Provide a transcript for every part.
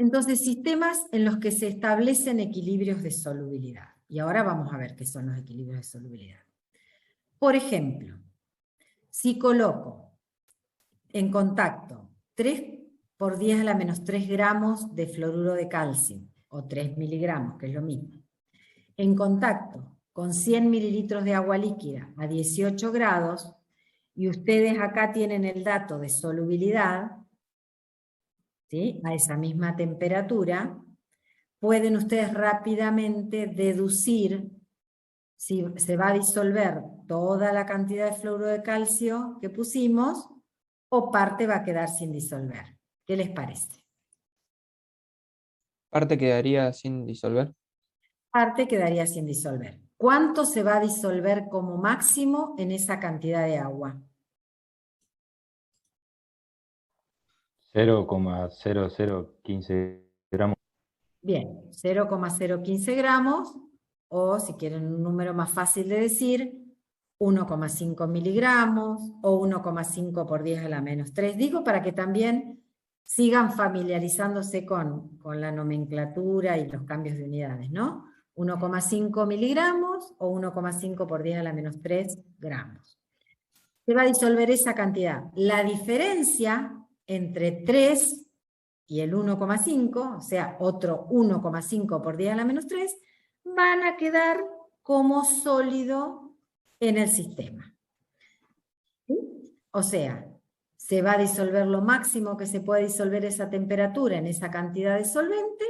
Entonces, sistemas en los que se establecen equilibrios de solubilidad. Y ahora vamos a ver qué son los equilibrios de solubilidad. Por ejemplo, si coloco en contacto 3 por 10 a la menos 3 gramos de fluoruro de calcio, o 3 miligramos, que es lo mismo, en contacto con 100 mililitros de agua líquida a 18 grados, y ustedes acá tienen el dato de solubilidad, ¿sí?, a esa misma temperatura, pueden ustedes rápidamente deducir si se va a disolver toda la cantidad de fluoruro de calcio que pusimos, o parte va a quedar sin disolver. ¿Qué les parece? Parte quedaría sin disolver. Parte quedaría sin disolver. ¿Cuánto se va a disolver como máximo en esa cantidad de agua? 0,0015 gramos. Bien, 0,015 gramos, o si quieren un número más fácil de decir, 1,5 miligramos, o 1,5 por 10 a la menos 3. Digo para que también sigan familiarizándose con la nomenclatura y los cambios de unidades, ¿no? 1,5 miligramos o 1,5 por 10 a la menos 3 gramos. Se va a disolver esa cantidad. La diferencia entre 3 y el 1,5, o sea, otro 1,5 por 10 a la menos 3, van a quedar como sólido en el sistema. ¿Sí? O sea, se va a disolver lo máximo que se puede disolver esa temperatura en esa cantidad de solvente,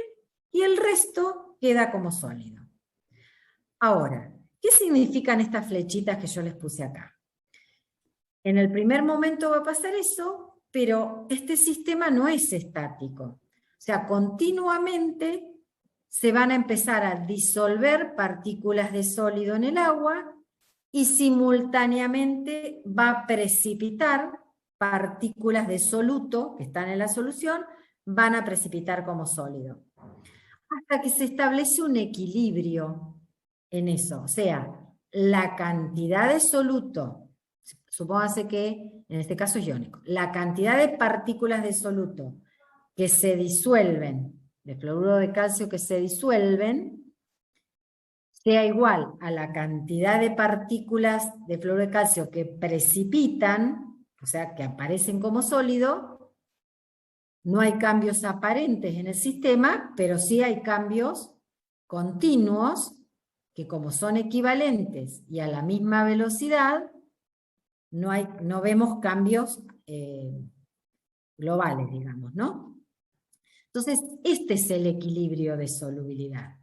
y el resto queda como sólido. Ahora, ¿qué significan estas flechitas que yo les puse acá? En el primer momento va a pasar eso, pero este sistema no es estático. O sea, continuamente se van a empezar a disolver partículas de sólido en el agua, y simultáneamente va a precipitar partículas de soluto que están en la solución, van a precipitar como sólido. Hasta que se establece un equilibrio en eso. O sea, la cantidad de soluto, supóngase que en este caso es iónico, la cantidad de partículas de soluto que se disuelven, de fluoruro de calcio que se disuelven, sea igual a la cantidad de partículas de fluoruro de calcio que precipitan, o sea, que aparecen como sólido. No hay cambios aparentes en el sistema, pero sí hay cambios continuos que, como son equivalentes y a la misma velocidad, no vemos cambios globales, digamos, ¿no? Entonces, este es el equilibrio de solubilidad.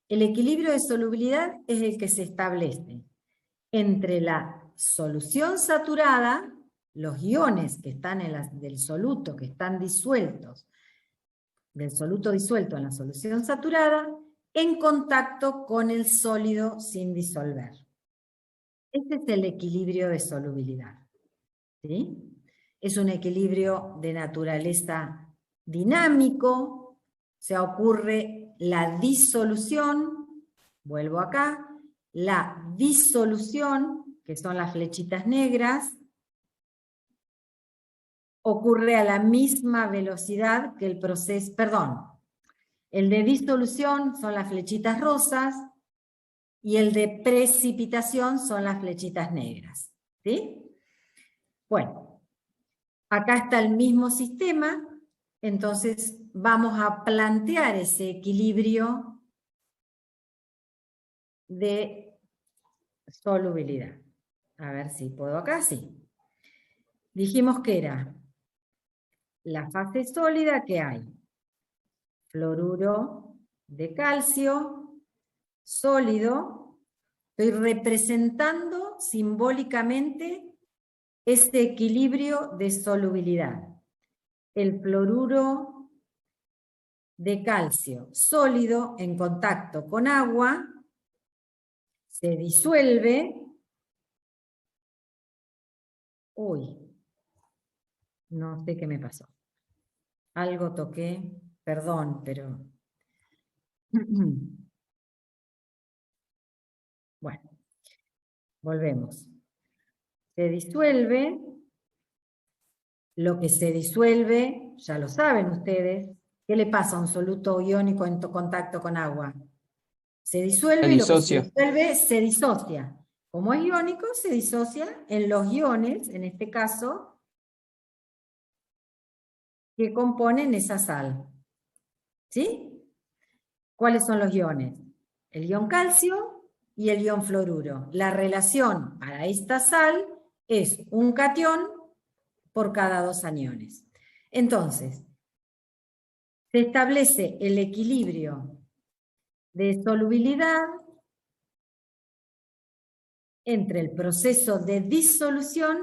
El equilibrio de solubilidad es el que se establece entre la solución saturada, los iones que están del soluto, que están disueltos, del soluto disuelto en la solución saturada, en contacto con el sólido sin disolver. Este es el equilibrio de solubilidad, ¿sí? Es un equilibrio de naturaleza dinámico, o sea, ocurre la disolución, vuelvo acá, la disolución, que son las flechitas negras, ocurre a la misma velocidad que el proceso, perdón, el de disolución son las flechitas rosas, y el de precipitación son las flechitas negras, ¿sí? Bueno, acá está el mismo sistema, entonces vamos a plantear ese equilibrio de solubilidad. A ver si puedo acá, sí. Dijimos que era la fase sólida, que hay fluoruro de calcio sólido. Estoy representando simbólicamente este equilibrio de solubilidad. El fluoruro de calcio sólido en contacto con agua se disuelve. Uy, no sé qué me pasó. Algo toqué, perdón, pero... Bueno, volvemos. Se disuelve. Lo que se disuelve, ya lo saben ustedes, ¿Qué le pasa a un soluto iónico en contacto con agua? Se disuelve Se y lo que se disocia. disuelve se disocia. Como es iónico, se disocia en los iones, en este caso, que componen esa sal. ¿Sí? ¿Cuáles son los iones? El ion calcio y el ion fluoruro. La relación para esta sal es un catión por cada 2 aniones. Entonces, se establece el equilibrio de solubilidad entre el proceso de disolución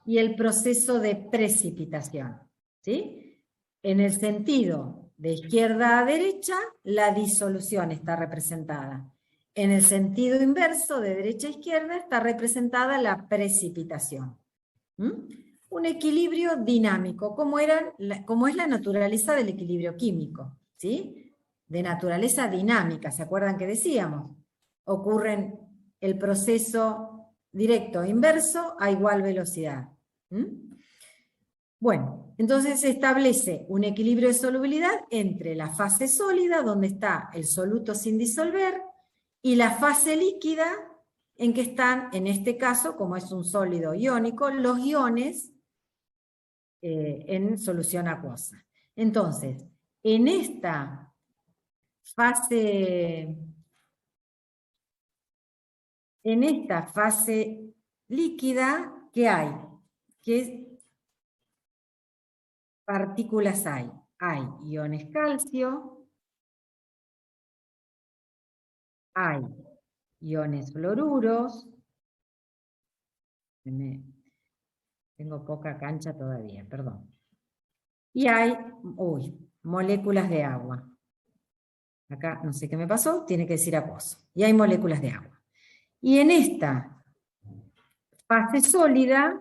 y el proceso de precipitación. ¿Sí? En el sentido de izquierda a derecha, la disolución está representada. En el sentido inverso, de derecha a izquierda, está representada la precipitación. Un equilibrio dinámico, como es la naturaleza del equilibrio químico, ¿sí? De naturaleza dinámica, ¿se acuerdan que decíamos? Ocurren el proceso directo e inverso a igual velocidad. Bueno, entonces se establece un equilibrio de solubilidad entre la fase sólida, donde está el soluto sin disolver, y la fase líquida, en que están, en este caso, como es un sólido iónico, los iones en solución acuosa. Entonces, en esta fase líquida, ¿qué hay? ¿Qué partículas hay? Hay iones calcio, hay iones fluoruros, tengo poca cancha todavía, perdón. Y hay, moléculas de agua. Acá no sé qué me pasó, tiene que decir acuoso. Y hay moléculas de agua. Y en esta fase sólida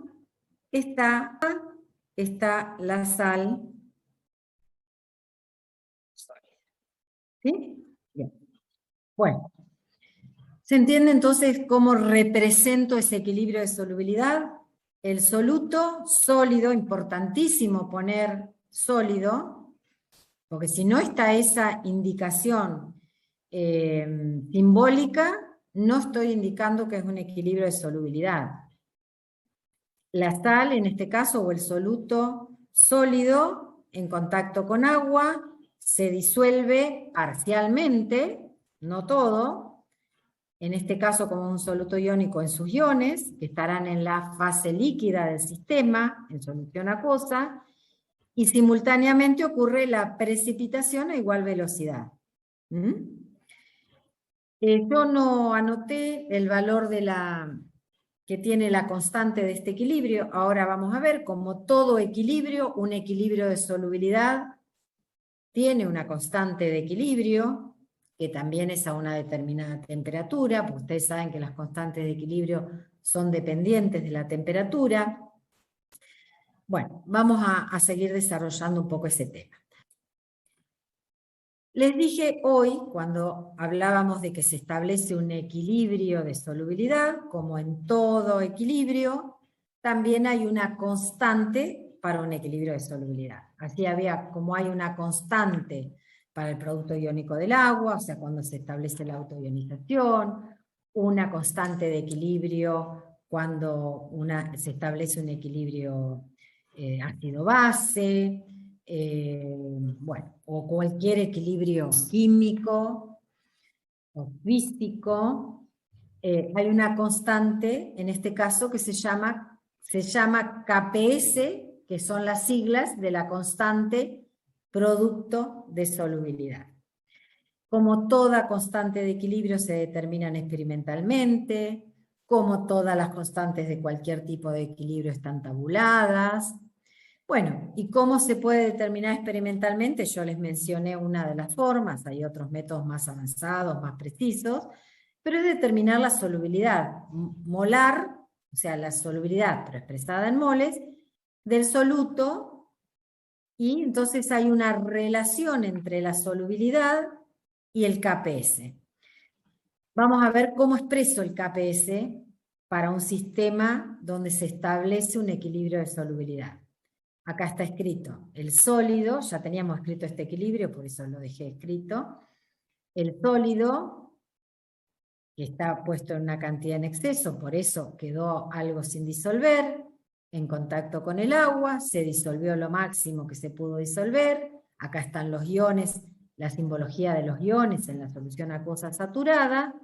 está la sal sólida. ¿Sí? Bien. Bueno, ¿se entiende entonces cómo represento ese equilibrio de solubilidad? El soluto sólido, importantísimo poner sólido, porque si no está esa indicación simbólica, no estoy indicando que es un equilibrio de solubilidad. La sal, en este caso, o el soluto sólido, en contacto con agua, se disuelve parcialmente, no todo, en este caso como un soluto iónico en sus iones, que estarán en la fase líquida del sistema, en solución acuosa, y simultáneamente ocurre la precipitación a igual velocidad. Yo no anoté el valor que tiene la constante de este equilibrio. Ahora vamos a ver, como todo equilibrio, un equilibrio de solubilidad tiene una constante de equilibrio, que también es a una determinada temperatura, porque ustedes saben que las constantes de equilibrio son dependientes de la temperatura. Bueno, vamos a seguir desarrollando un poco ese tema. Les dije hoy, cuando hablábamos de que se establece un equilibrio de solubilidad, como en todo equilibrio, también hay una constante para un equilibrio de solubilidad. Así como hay una constante para el producto iónico del agua, o sea, cuando se establece la autoionización, una constante de equilibrio cuando se establece un equilibrio ácido-base, bueno, o cualquier equilibrio químico o físico, hay una constante, en este caso, que se llama KPS, que son las siglas de la constante producto de solubilidad. Como toda constante de equilibrio se determinan experimentalmente, como todas las constantes de cualquier tipo de equilibrio están tabuladas. Bueno, ¿y cómo se puede determinar experimentalmente? Yo les mencioné una de las formas, hay otros métodos más avanzados, más precisos, pero es determinar la solubilidad molar, o sea, la solubilidad, pero expresada en moles, del soluto, y entonces hay una relación entre la solubilidad y el KPS. Vamos a ver cómo expreso el KPS para un sistema donde se establece un equilibrio de solubilidad. acá está escrito el sólido, ya teníamos escrito este equilibrio, por eso lo dejé escrito. El sólido, que está puesto en una cantidad en exceso, por eso quedó algo sin disolver, en contacto con el agua, se disolvió lo máximo que se pudo disolver. Acá están los iones, la simbología de los iones en la solución acuosa saturada.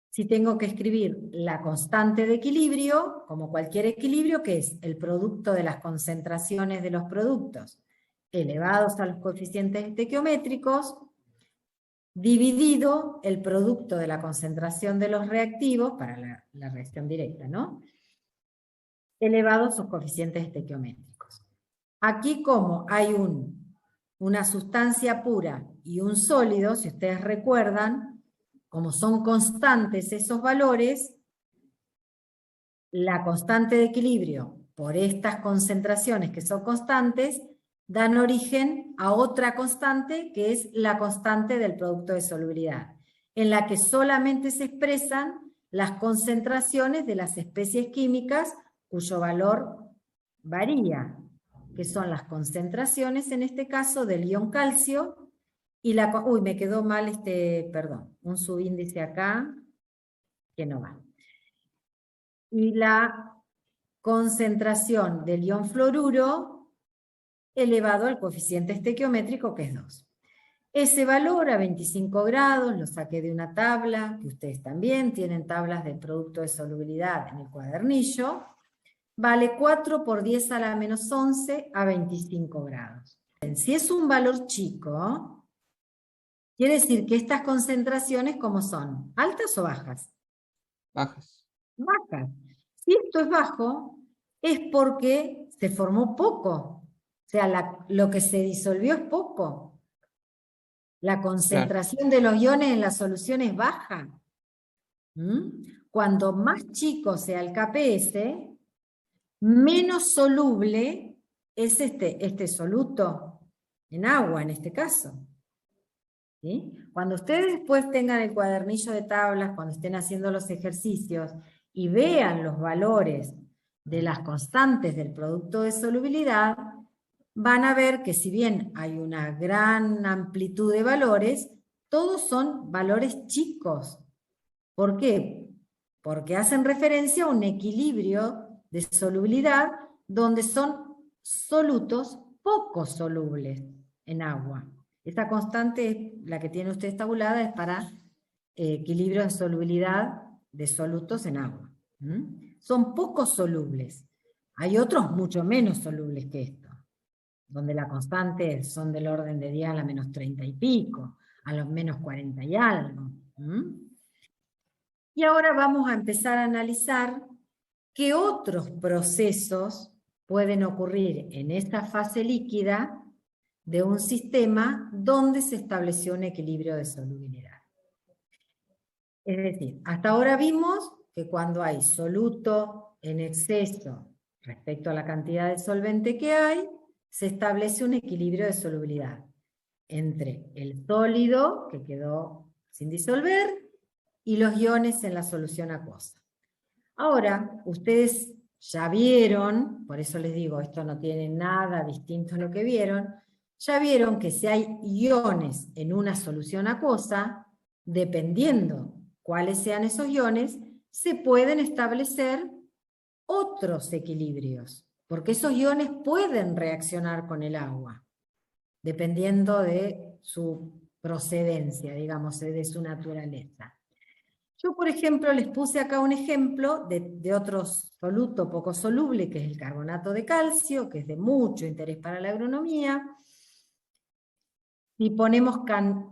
Si tengo que escribir la constante de equilibrio, como cualquier equilibrio, que es el producto de las concentraciones de los productos elevados a los coeficientes estequiométricos, dividido el producto de la concentración de los reactivos, para la reacción directa, ¿no? Elevado a sus coeficientes estequiométricos. Aquí, como hay una sustancia pura y un sólido, si ustedes recuerdan, como son constantes esos valores, la constante de equilibrio por estas concentraciones que son constantes, dan origen a otra constante que es la constante del producto de solubilidad, en la que solamente se expresan las concentraciones de las especies químicas cuyo valor varía, que son las concentraciones, en este caso, del ion calcio, y uy, me quedó mal perdón, un subíndice acá, que no va. Y la concentración del ion fluoruro elevado al coeficiente estequiométrico, que es 2. Ese valor a 25 grados, lo saqué de una tabla, que ustedes también tienen tablas del producto de solubilidad en el cuadernillo, vale 4 por 10 a la menos 11 a 25 grados. Si es un valor chico, quiere decir que estas concentraciones, ¿cómo son? ¿Altas o bajas? Bajas. Bajas. Si esto es bajo, es porque se formó poco. O sea, lo que se disolvió es poco. La concentración de los iones en la solución es baja. Cuando más chico sea el KPS, menos soluble es este soluto en agua, en este caso. ¿Sí? Cuando ustedes después tengan el cuadernillo de tablas, cuando estén haciendo los ejercicios y vean los valores de las constantes del producto de solubilidad, van a ver que si bien hay una gran amplitud de valores, todos son valores chicos. ¿Por qué? Porque hacen referencia a un equilibrio de solubilidad donde son solutos poco solubles en agua. Esta constante, la que tiene usted tabulada, es para equilibrio de solubilidad de solutos en agua. Son poco solubles. Hay otros mucho menos solubles que esto, donde la constante son del orden de 10 a la menos 30 y pico, a los menos 40 y algo. Y ahora vamos a empezar a analizar qué otros procesos pueden ocurrir en esta fase líquida de un sistema donde se estableció un equilibrio de solubilidad. Es decir, hasta ahora vimos que cuando hay soluto en exceso respecto a la cantidad de solvente que hay, se establece un equilibrio de solubilidad entre el sólido, que quedó sin disolver, y los iones en la solución acuosa. Ahora, ustedes ya vieron, por eso les digo, esto no tiene nada distinto a lo que vieron, ya vieron que si hay iones en una solución acuosa, dependiendo cuáles sean esos iones, se pueden establecer otros equilibrios, porque esos iones pueden reaccionar con el agua, dependiendo de su procedencia, digamos, de su naturaleza. Yo, por ejemplo, les puse acá un ejemplo de otro soluto poco soluble, que es el carbonato de calcio, que es de mucho interés para la agronomía. Si ponemos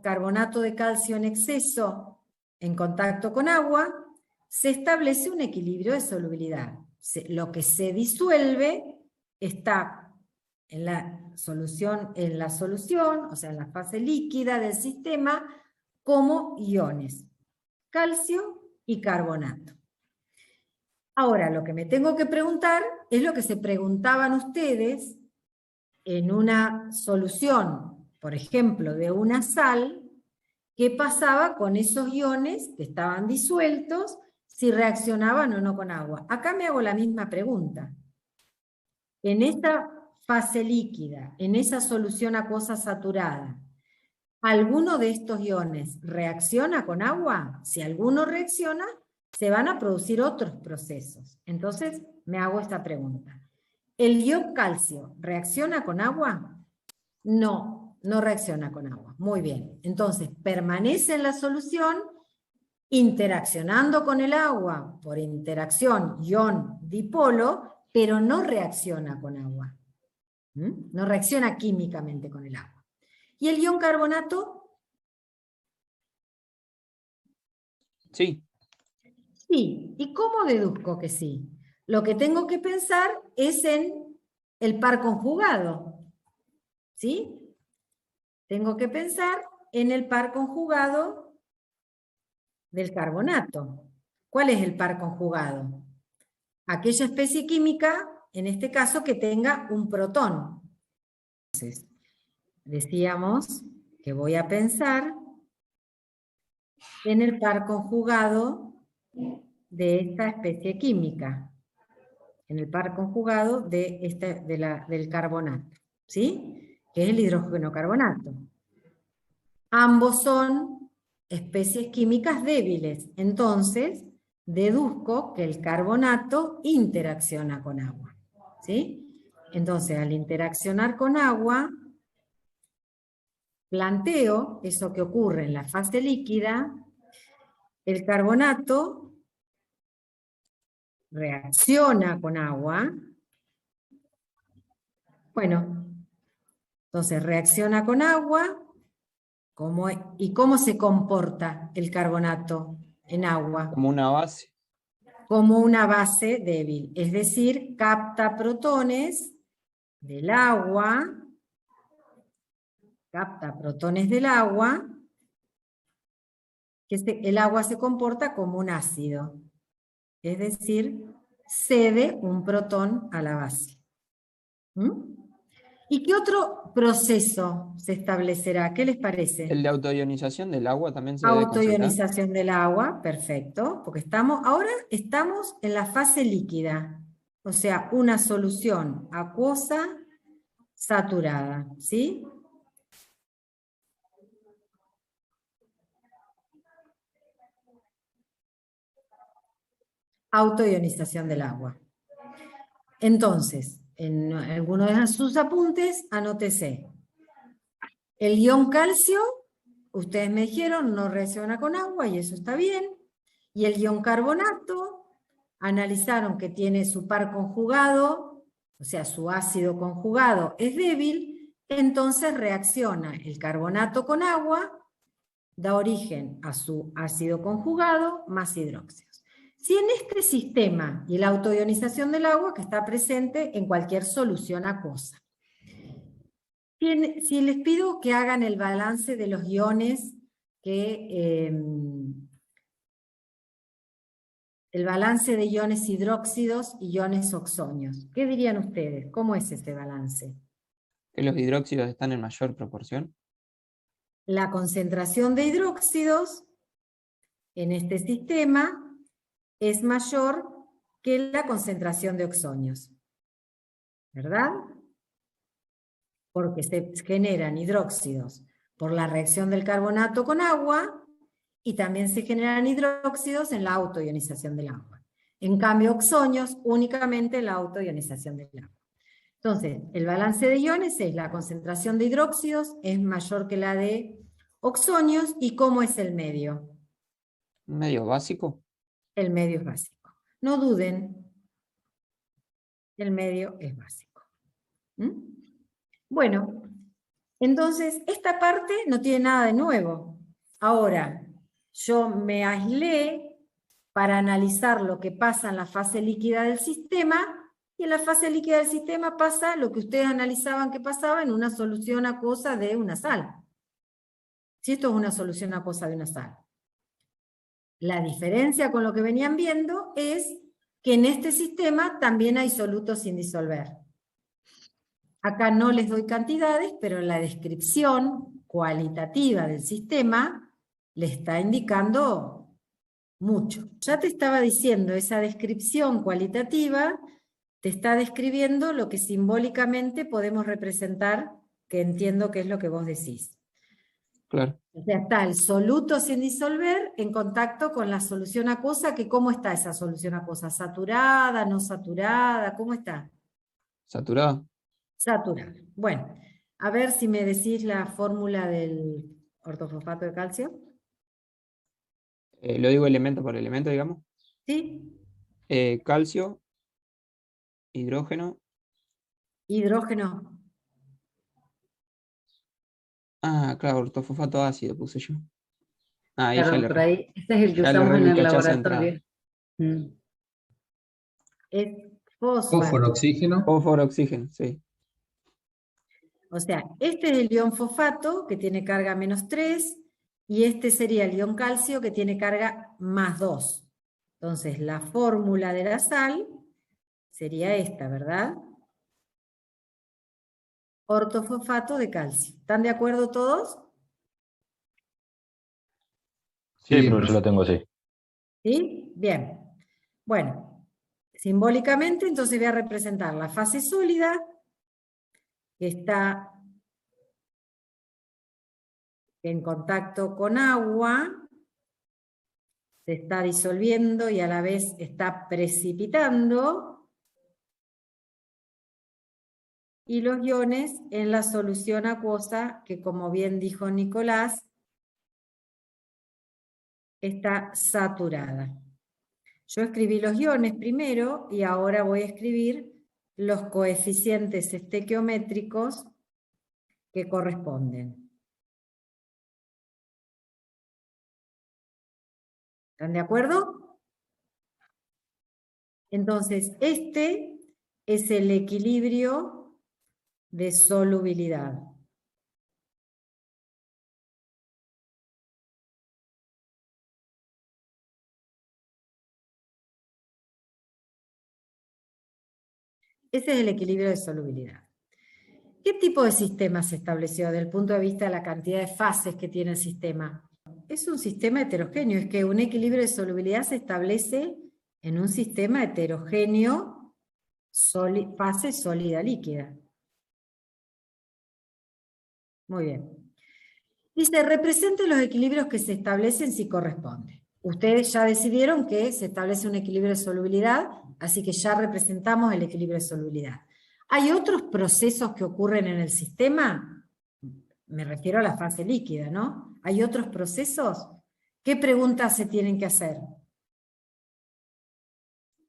carbonato de calcio en exceso en contacto con agua, se establece un equilibrio de solubilidad. Lo que se disuelve está en la solución, o sea, en la fase líquida del sistema, como iones. Calcio y carbonato. Ahora, lo que me tengo que preguntar es lo que se preguntaban ustedes en una solución, por ejemplo, de una sal, ¿qué pasaba con esos iones que estaban disueltos, si reaccionaban o no con agua? Acá me hago la misma pregunta. En esta fase líquida, en esa solución acuosa saturada, ¿alguno de estos iones reacciona con agua? Si alguno reacciona, se van a producir otros procesos. Entonces, me hago esta pregunta. ¿El ion calcio reacciona con agua? No, no reacciona con agua. Muy bien. Entonces, permanece en la solución interaccionando con el agua por interacción ion-dipolo, pero no reacciona con agua. No reacciona químicamente con el agua. ¿Y el ion carbonato? Sí. Sí. ¿Y cómo deduzco que sí? Lo que tengo que pensar es en el par conjugado. ¿Sí? Tengo que pensar en el par conjugado del carbonato. ¿Cuál es el par conjugado? Aquella especie química, en este caso, que tenga un protón. Entonces, decíamos que voy a pensar en el par conjugado de esta especie química, en el par conjugado del carbonato, ¿sí? Que es el hidrógeno carbonato. Ambos son especies químicas débiles, entonces deduzco que el carbonato interacciona con agua, ¿sí? Entonces, al interaccionar con agua, planteo eso que ocurre en la fase líquida. El carbonato reacciona con agua. Bueno, entonces reacciona con agua. ¿Y cómo se comporta el carbonato en agua? Como una base. Como una base débil, es decir, capta protones del agua, que el agua se comporta como un ácido, es decir, cede un protón a la base. ¿Y qué otro proceso se establecerá? ¿Qué les parece? El de autoionización del agua también se debe consultar. Autoionización del agua, perfecto, porque ahora estamos en la fase líquida, o sea, una solución acuosa saturada, ¿sí? Autoionización del agua. Entonces, en alguno de sus apuntes, anótese. El ion calcio, ustedes me dijeron, no reacciona con agua y eso está bien. Y el ion carbonato, analizaron que tiene su par conjugado, o sea, su ácido conjugado es débil, entonces reacciona el carbonato con agua, da origen a su ácido conjugado más hidróxidos. Si en este sistema y la autoionización del agua que está presente en cualquier solución acuosa, si les pido que hagan el balance de los iones el balance de iones hidróxidos y iones oxonios, ¿qué dirían ustedes? ¿Cómo es ese balance? Que los hidróxidos están en mayor proporción. La concentración de hidróxidos en este sistema es mayor que la concentración de oxonios, ¿verdad? Porque se generan hidróxidos por la reacción del carbonato con agua y también se generan hidróxidos en la autoionización del agua. En cambio, oxonios únicamente en la autoionización del agua. Entonces, el balance de iones es la concentración de hidróxidos es mayor que la de oxonios. ¿Y cómo es el medio? ¿Medio básico? El medio es básico. No duden, el medio es básico. Bueno, entonces esta parte no tiene nada de nuevo. Ahora, yo me aislé para analizar lo que pasa en la fase líquida del sistema, y en la fase líquida del sistema pasa lo que ustedes analizaban que pasaba en una solución acuosa de una sal. Si esto es una solución acuosa de una sal. La diferencia con lo que venían viendo es que en este sistema también hay solutos sin disolver. Acá no les doy cantidades, pero en la descripción cualitativa del sistema le está indicando mucho. Ya te estaba diciendo, esa descripción cualitativa te está describiendo lo que simbólicamente podemos representar, que entiendo que es lo que vos decís. Claro. O sea, está el soluto sin disolver en contacto con la solución acuosa, que ¿cómo está esa solución acuosa? ¿Saturada, no saturada? ¿Cómo está? Saturado. Saturada. Bueno, a ver si me decís la fórmula del ortofosfato de calcio. Lo digo elemento por elemento, digamos. ¿Sí? Calcio, hidrógeno. Hidrógeno. Ah, claro, ortofosfato ácido puse yo. Ah, ahí ya Claro, le por erré. ahí, este es el que Ya le usamos erré en el el cachazo de entrada. laboratorio. Mm. Es fosfato. Fósforo, oxígeno. Fósforo, oxígeno, sí. O sea, este es el ion fosfato, que tiene carga -3, y este sería el ion calcio, que tiene carga +2. Entonces, la fórmula de la sal sería esta, ¿verdad? Ortofosfato de calcio. ¿Están de acuerdo todos? Sí, Sí, pero yo lo tengo así. ¿Sí? Bien. Bueno, simbólicamente entonces voy a representar la fase sólida, que está en contacto con agua, se está disolviendo y a la vez está precipitando, y los iones en la solución acuosa, que como bien dijo Nicolás, está saturada. Yo escribí los iones primero y ahora voy a escribir los coeficientes estequiométricos que corresponden. ¿Están de acuerdo? Entonces, este es el equilibrio de solubilidad. Ese es el equilibrio de solubilidad. ¿Qué tipo de sistema se estableció desde el punto de vista de la cantidad de fases que tiene el sistema? Es un sistema heterogéneo, es que un equilibrio de solubilidad se establece en un sistema heterogéneo, fase sólida líquida. Muy bien. Dice, represente los equilibrios que se establecen si corresponde. Ustedes ya decidieron que se establece un equilibrio de solubilidad, así que ya representamos el equilibrio de solubilidad. ¿Hay otros procesos que ocurren en el sistema? Me refiero a la fase líquida, ¿no? ¿Hay otros procesos? ¿Qué preguntas se tienen que hacer?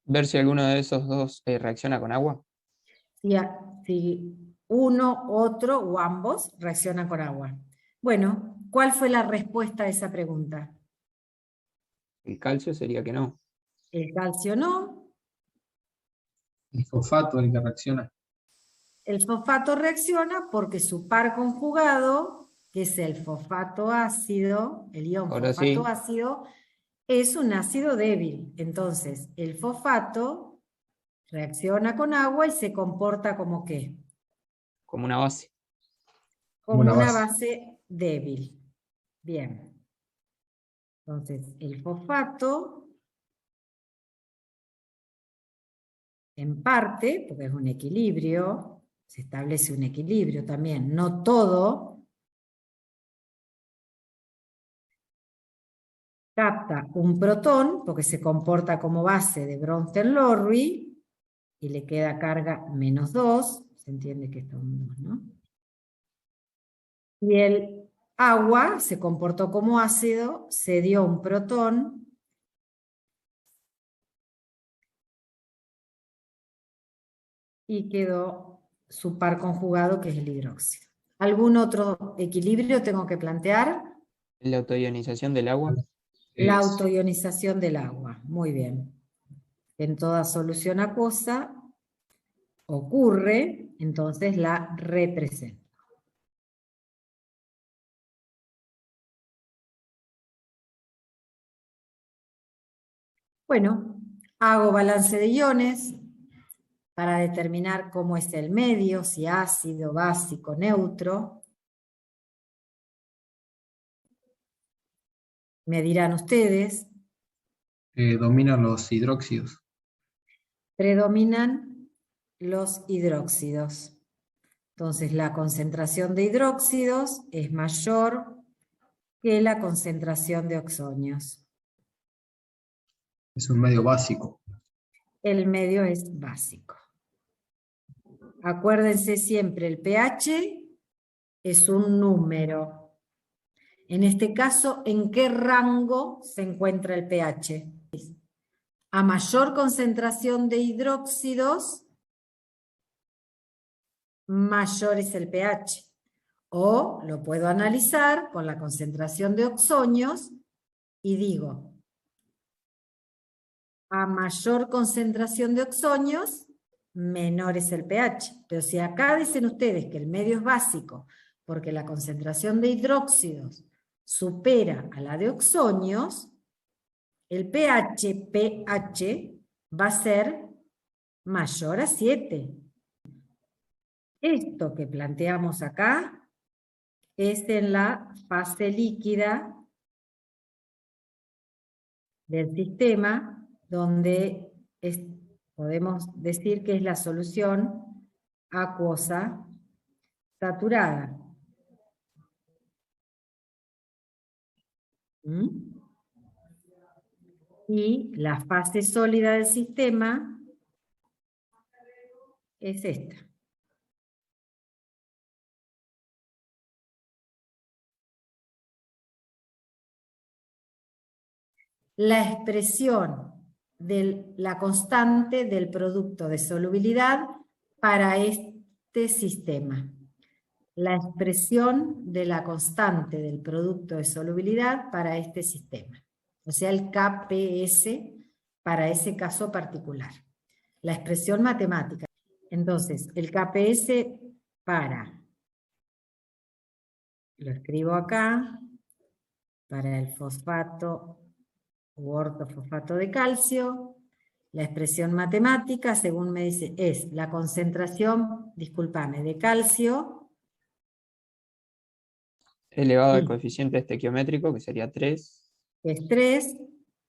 Ver si alguno de esos dos reacciona con agua. Si uno, otro o ambos reaccionan con agua. Bueno, ¿cuál fue la respuesta a esa pregunta? El calcio sería que no. El calcio no. El fosfato, el que reacciona. El fosfato reacciona porque su par conjugado, que es el fosfato ácido, el ion Ahora fosfato sí. ácido, es un ácido débil. Entonces, el fosfato reacciona con agua y se comporta como ¿qué? Como una base. Como Una una base. base débil. Bien. Entonces, el fosfato, en parte, porque es un equilibrio, se establece un equilibrio también, no todo, capta un protón, porque se comporta como base de Bronsted-Lowry, y le queda carga -2, se entiende que esto es un 2, ¿no? Y el agua se comportó como ácido, se dio un protón, y quedó su par conjugado, que es el hidróxido. ¿Algún otro equilibrio tengo que plantear? La autoionización del agua. La Es- autoionización del agua. Muy bien. En toda solución acuosa ocurre, entonces la represento. Bueno, hago balance de iones para determinar cómo es el medio, si ácido, básico, neutro. Me dirán ustedes, dominan los hidróxidos. predominan los hidróxidos. Entonces la concentración de hidróxidos es mayor que la concentración de oxonios. Es un medio básico. El medio es básico. Acuérdense siempre, el pH es un número. En este caso, ¿en qué rango se encuentra el pH? A mayor concentración de hidróxidos, mayor es el pH. O lo puedo analizar con la concentración de oxonios y digo, a mayor concentración de oxonios, menor es el pH. Pero si acá dicen ustedes que el medio es básico porque la concentración de hidróxidos supera a la de oxonios, el pH va a ser mayor a 7. Esto que planteamos acá es en la fase líquida del sistema, donde podemos decir que es la solución acuosa saturada. Y la fase sólida del sistema es esta. La expresión de la constante del producto de solubilidad para este sistema. La expresión de la constante del producto de solubilidad para este sistema. O sea, el KPS para ese caso particular. La expresión matemática. Entonces, el KPS para, lo escribo acá, para el fosfato u ortofosfato de calcio, la expresión matemática, según me dice, es la concentración, discúlpame, de calcio elevado al coeficiente estequiométrico, que sería 3, que es 3,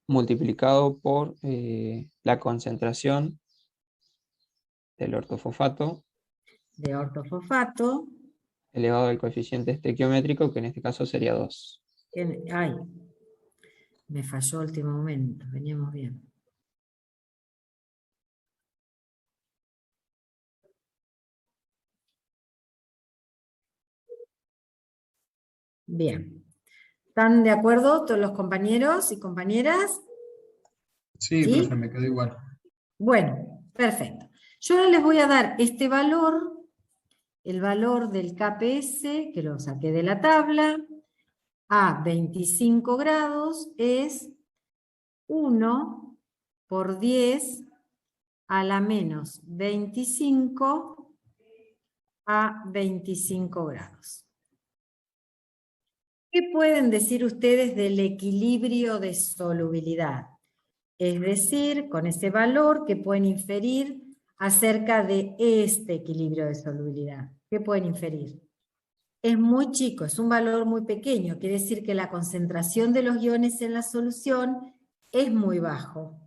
multiplicado por la concentración del ortofosfato, de ortofosfato, elevado al coeficiente estequiométrico, que en este caso sería 2. ay, me falló el último momento, veníamos bien. Bien. ¿Están de acuerdo todos los compañeros y compañeras? Sí, ¿Sí? profe, me quedó igual. Bueno, perfecto. Yo ahora les voy a dar este valor, el valor del KPS, que lo saqué de la tabla, a 25 grados es 1 por 10 a la menos 25 a 25 grados. ¿Qué pueden decir ustedes del equilibrio de solubilidad? Es decir, con ese valor que pueden inferir acerca de este equilibrio de solubilidad. ¿Qué pueden inferir? Es muy chico, es un valor muy pequeño, quiere decir que la concentración de los iones en la solución es muy bajo.